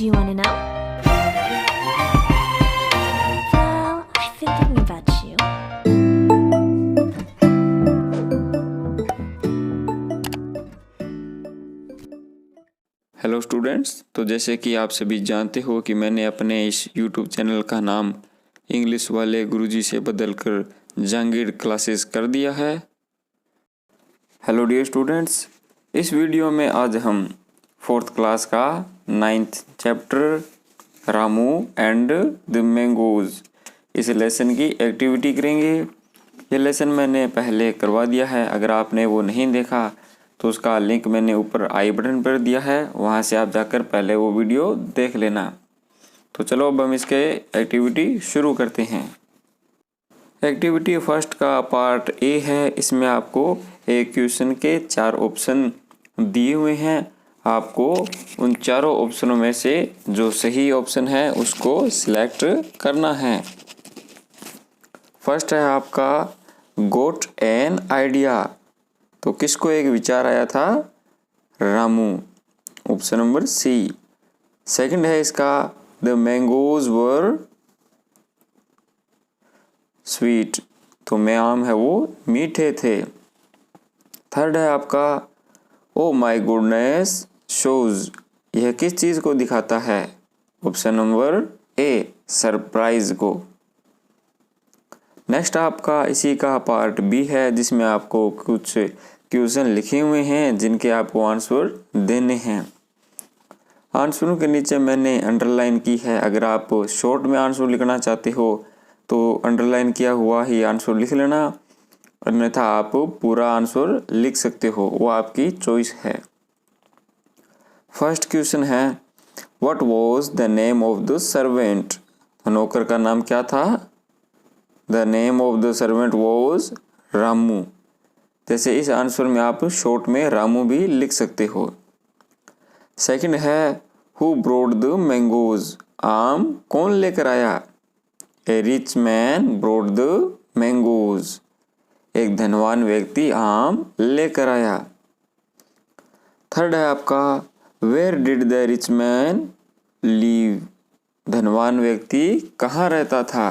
Do you want to know? Well, I've been thinking about you. Hello students, तो जैसे कि आप सभी जानते हो कि मैंने अपने इस यूट्यूब चैनल का नाम इंग्लिश वाले गुरुजी से बदलकर जहांगीर क्लासेस कर दिया है। हेलो डियर स्टूडेंट्स, इस वीडियो में आज हम 4th क्लास का 9th chapter Ramu and the mangoes इस लेसन की एक्टिविटी करेंगे। ये लेसन मैंने पहले करवा दिया है, अगर आपने वो नहीं देखा तो उसका लिंक मैंने ऊपर आई बटन पर दिया है, वहाँ से आप जाकर पहले वो वीडियो देख लेना। तो चलो अब हम इसके एक्टिविटी शुरू करते हैं। एक्टिविटी फर्स्ट का पार्ट ए है। इसमें आपको एक क्वेश्चन के 4 ऑप्शन दिए हुए हैं। आपको उन चारों ऑप्शनों में से जो सही ऑप्शन है उसको सिलेक्ट करना है। फर्स्ट है आपका गोट एन आइडिया। तो किसको एक विचार आया था? Ramu, option number C. Second है इसका द मैंगोज वर स्वीट। तो में आम है वो मीठे थे। थर्ड है आपका ओ माई गुडनेस शोज। यह किस चीज़ को दिखाता है? ऑप्शन नंबर ए सरप्राइज को। नेक्स्ट आपका इसी का पार्ट बी है, जिसमें आपको कुछ क्वेश्चन लिखे हुए हैं जिनके आपको आंसर देने हैं। आंसरों के नीचे मैंने अंडरलाइन की है। अगर आप शॉर्ट में आंसर लिखना चाहते हो तो अंडरलाइन किया हुआ ही आंसर लिख लेना, अन्यथा आप पूरा आंसर लिख सकते हो, वो आपकी चॉइस है। फर्स्ट क्वेश्चन है what was the name of the servant. नौकर का नाम क्या था? The name of the servant was Ramu. जैसे इस आंसर में आप शॉर्ट में रामू भी लिख सकते हो। सेकंड है हु ब्रोड द मैंगोज। आम कौन लेकर आया? A rich man brought the mangoes. एक धनवान व्यक्ति आम लेकर आया। थर्ड है आपका where did the rich man live. धनवान व्यक्ति कहाँ रहता था?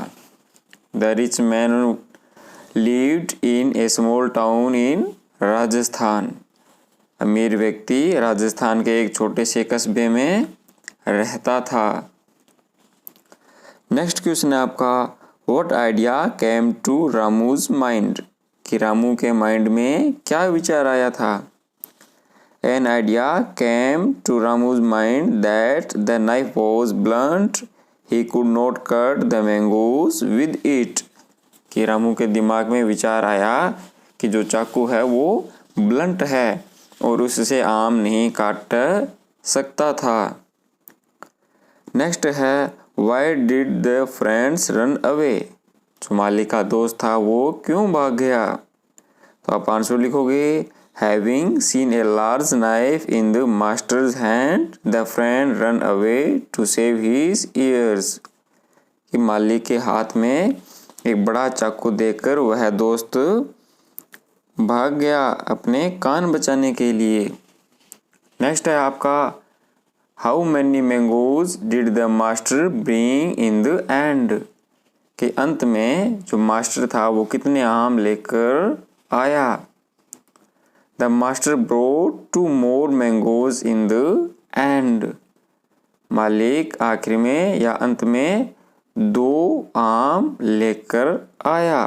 The rich man lived in a small town in Rajasthan. अमीर व्यक्ति राजस्थान के एक छोटे से कस्बे में रहता था। नेक्स्ट क्वेश्चन है आपका what idea came to Ramu's mind. कि रामू के माइंड में क्या विचार आया था? An idea came to Ramu's mind that the knife was blunt he could not cut the mangoes with it. कि रामू के दिमाग में विचार आया कि जो चाकू है वो ब्लंट है और उससे आम नहीं काट सकता था। नेक्स्ट है why did the friends run away. जो मालिक का दोस्त था वो क्यों भाग गया? तो आप आंसर लिखोगे having seen a large knife in the master's hand the friend run away to save his ears. कि मालिक के हाथ में एक बड़ा चाकू देखकर वह दोस्त भाग गया अपने कान बचाने के लिए। नेक्स्ट है आपका how many mangoes did the master bring in the end. के अंत में जो मास्टर था वो कितने आम लेकर आया? The master brought 2 more mangoes in the end. मालिक आखिर में या अंत में 2 आम लेकर आया।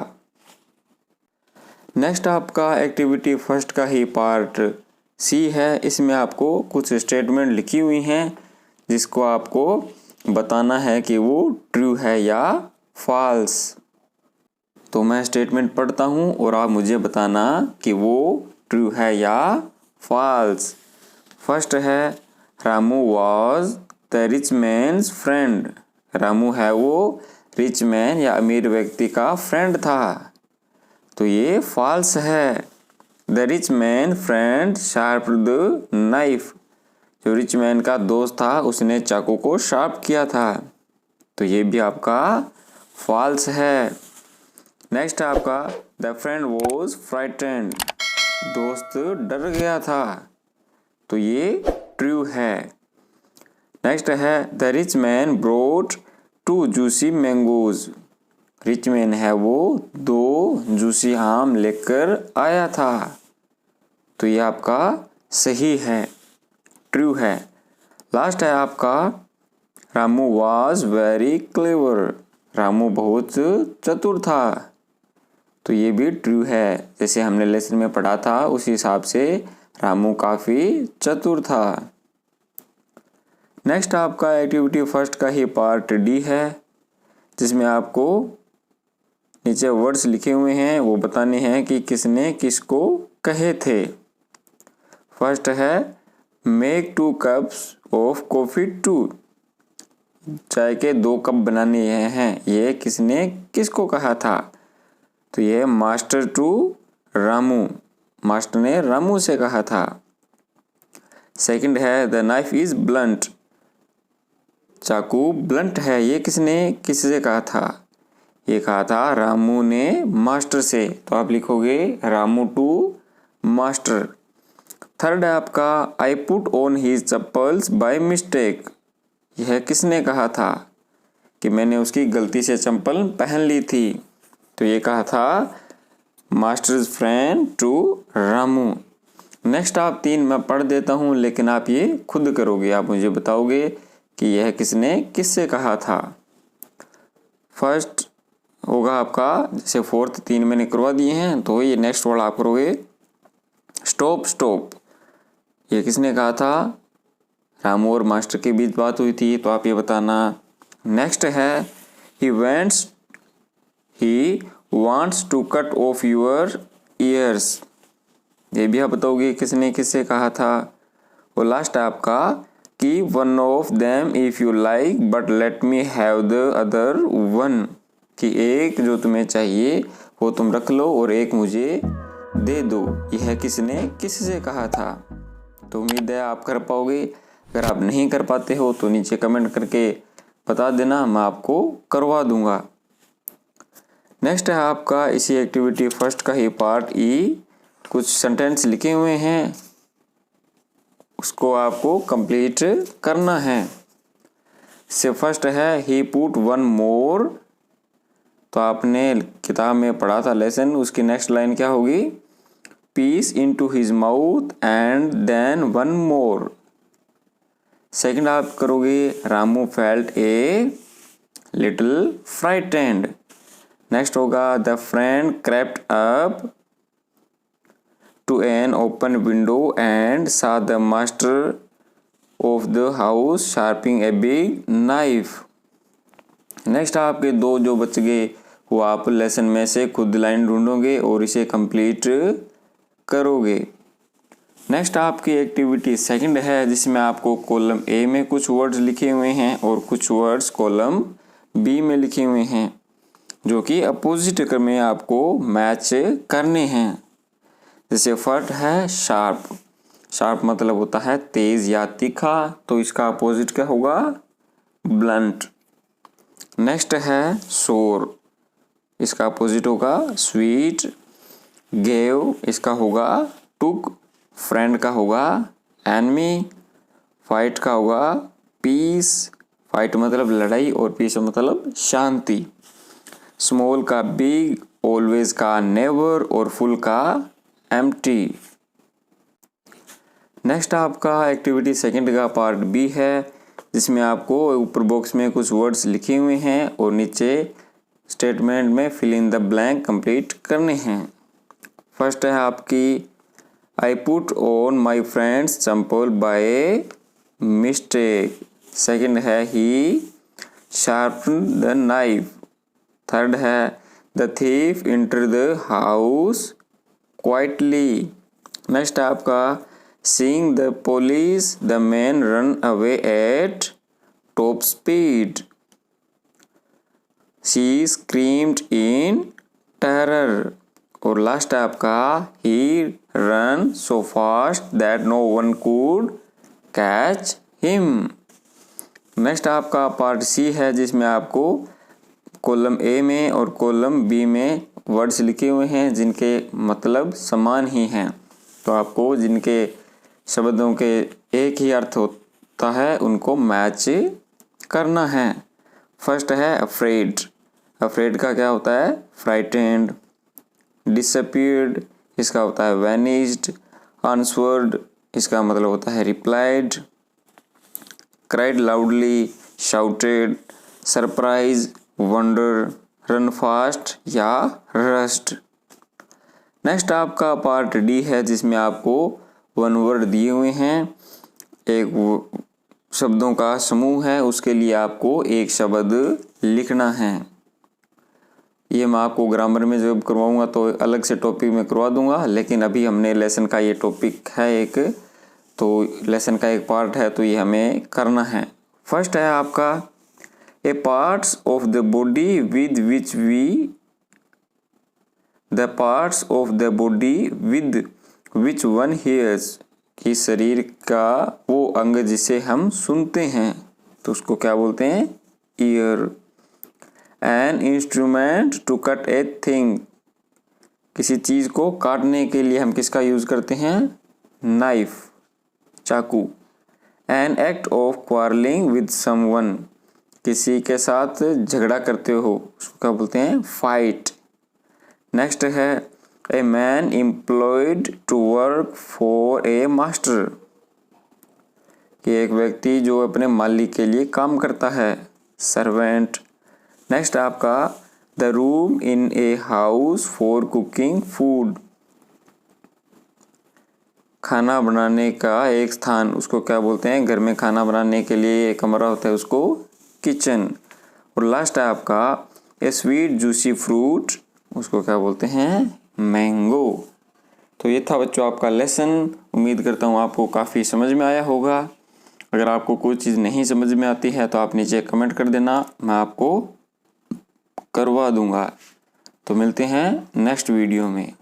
नेक्स्ट आपका एक्टिविटी फर्स्ट का ही पार्ट सी है। इसमें आपको कुछ स्टेटमेंट लिखी हुई हैं जिसको आपको बताना है कि वो ट्रू है या फॉल्स। तो मैं स्टेटमेंट पढ़ता हूँ और आप मुझे बताना कि वो ट्रू है या फॉल्स। फर्स्ट है Ramu was the rich mains friend. Ramu है वो रिच मैन या अमीर व्यक्ति का फ्रेंड था, तो ये फॉल्स है। The rich man friend sharp the knife. जो रिच मैन का दोस्त था उसने चाकू को शार्प किया था, तो ये भी आपका फॉल्स है। नेक्स्ट आपका द फ्रेंड वॉज फ्राइटेंड। दोस्त डर गया था, तो ये ट्रू है। नेक्स्ट है the rich man brought 2 juicy mangoes. Rich man है वो 2 जूसी आम लेकर आया था। तो ये आपका सही है, ट्रू है। लास्ट है आपका Ramu was very clever. Ramu बहुत चतुर था। तो ये भी ट्रू है। जैसे हमने लेसन में पढ़ा था उसी हिसाब से रामू काफ़ी चतुर था। नेक्स्ट आपका एक्टिविटी फर्स्ट का ही पार्ट डी है, जिसमें आपको नीचे वर्ड्स लिखे हुए हैं, वो बताने हैं कि किसने किसको कहे थे। फर्स्ट है मेक 2 कप्स ऑफ कॉफ़ी 2। चाय के 2 कप बनाने हैं। ये किसने किसको कहा था? तो ये मास्टर टू रामू, मास्टर ने रामू से कहा था। सेकंड है द नाइफ इज ब्लंट। चाकू ब्लंट है, ये किसने किससे कहा था? ये कहा था रामू ने मास्टर से। तो आप लिखोगे रामू टू मास्टर। थर्ड है आपका आई put on his chappals by mistake. यह किसने कहा था? कि मैंने उसकी गलती से चप्पल पहन ली थी। तो ये कहा था master's friend to Ramu. Next आप 3 मैं पढ़ देता हूँ, लेकिन आप ये खुद करोगे। आप मुझे बताओगे कि यह किसने किससे कहा था। फर्स्ट होगा आपका, जैसे फोर्थ 3 मैंने करवा दिए हैं, तो ये नेक्स्ट वर्ड आप करोगे स्टॉप स्टॉप। ये किसने कहा था? रामू और मास्टर के बीच बात हुई थी, तो आप ये बताना। नेक्स्ट है he wants to cut off your ears. ये भी आप बताओगे किसने किससे कहा था। और लास्ट है आपका कि one of them if you like but let me have the other one. कि एक जो तुम्हें चाहिए वो तुम रख लो और एक मुझे दे दो। यह किसने किससे कहा था। तो उम्मीद है आप कर पाओगे। अगर आप नहीं कर पाते हो तो नीचे कमेंट करके बता देना, मैं आपको करवा दूंगा। नेक्स्ट है आपका इसी एक्टिविटी फर्स्ट का ही पार्ट ई। कुछ सेंटेंस लिखे हुए हैं, उसको आपको कंप्लीट करना है। से फर्स्ट है ही पुट 1 मोर। तो आपने किताब में पढ़ा था लेसन, उसकी नेक्स्ट लाइन क्या होगी? Piece into his mouth and then 1 more. Second आप करोगे Ramu felt a little frightened. Next होगा the friend crept up to an open window and saw the master of the house sharping a big knife. Next आपके 2 जो बच गए वो आप lesson में से खुद लाइन ढूंढोगे और इसे कंप्लीट करोगे। नेक्स्ट आपकी एक्टिविटी सेकंड है, जिसमें आपको कॉलम ए में कुछ वर्ड्स लिखे हुए हैं और कुछ वर्ड्स कॉलम बी में लिखे हुए हैं, जो कि अपोजिट क्रम में आपको मैच करने हैं। जैसे फर्स्ट है शार्प। शार्प मतलब होता है तेज या तीखा, तो इसका अपोजिट क्या होगा? ब्लंट। नेक्स्ट है सोर, इसका अपोजिट होगा स्वीट। गेव, इसका होगा टुक। फ्रेंड का होगा एनमी। फाइट का होगा पीस। फाइट मतलब लड़ाई और पीस मतलब शांति। स्मॉल का बिग, ऑलवेज का नेवर और फुल का एम्प्टी। नेक्स्ट आपका एक्टिविटी सेकंड का पार्ट बी है, जिसमें आपको ऊपर बॉक्स में कुछ वर्ड्स लिखे हुए हैं और नीचे स्टेटमेंट में fill in the blank complete करने हैं। फर्स्ट है आपकी I put on my friend's chappal by mistake. Second है he sharpen the knife. Third है the thief enter the house quietly. Next आपका seeing the police the man run away at top speed. She screamed in terror. और last आपका he run so fast that no one could catch him. Next आपका part C है, जिसमें आपको column A में और column B में words लिखे हुए हैं जिनके मतलब समान ही हैं। तो आपको जिनके शब्दों के एक ही अर्थ होता है उनको मैच करना है। फर्स्ट है अफ्रेड। अफ्रेड का क्या होता है? फ्राइटेंड। डिसअपीयर्ड, इसका होता है वैनिश्ड। आंसवर्ड, इसका मतलब होता है replied. Cried loudly, shouted. Surprise, wonder. Run fast या रस्ट। नेक्स्ट आपका पार्ट डी है, जिसमें आपको वन वर्ड दिए हुए हैं। एक शब्दों का समूह है, उसके लिए आपको एक शब्द लिखना है। ये मैं आपको ग्रामर में जब करवाऊंगा तो अलग से टॉपिक में करवा दूंगा, लेकिन अभी हमने लेसन का ये टॉपिक है एक, तो लेसन का एक पार्ट है, तो ये हमें करना है। फर्स्ट है आपका A parts of the body with which we the parts of the body with which one hears, कि शरीर का वो अंग जिसे हम सुनते हैं, तो उसको क्या बोलते हैं? Ear. An instrument to cut a thing, किसी चीज को काटने के लिए हम किसका यूज करते हैं? नाइफ, चाकू। An act of quarrelling with someone, किसी के साथ झगड़ा करते हो, उसको क्या बोलते हैं? फाइट। नेक्स्ट है a man employed to work for a master, कि एक व्यक्ति जो अपने मालिक के लिए काम करता है, सर्वेंट। नेक्स्ट आपका the room in a house for cooking food, खाना बनाने का एक स्थान, उसको क्या बोलते हैं? घर में खाना बनाने के लिए एक कमरा होता है, उसको किचन। और लास्ट है आपका ए स्वीट जूसी फ्रूट, उसको क्या बोलते हैं? मैंगो। तो ये था बच्चों आपका लेसन। उम्मीद करता हूँ आपको काफ़ी समझ में आया होगा। अगर आपको कोई चीज़ नहीं समझ में आती है तो आप नीचे कमेंट कर देना, मैं आपको करवा दूंगा। तो मिलते हैं नेक्स्ट वीडियो में।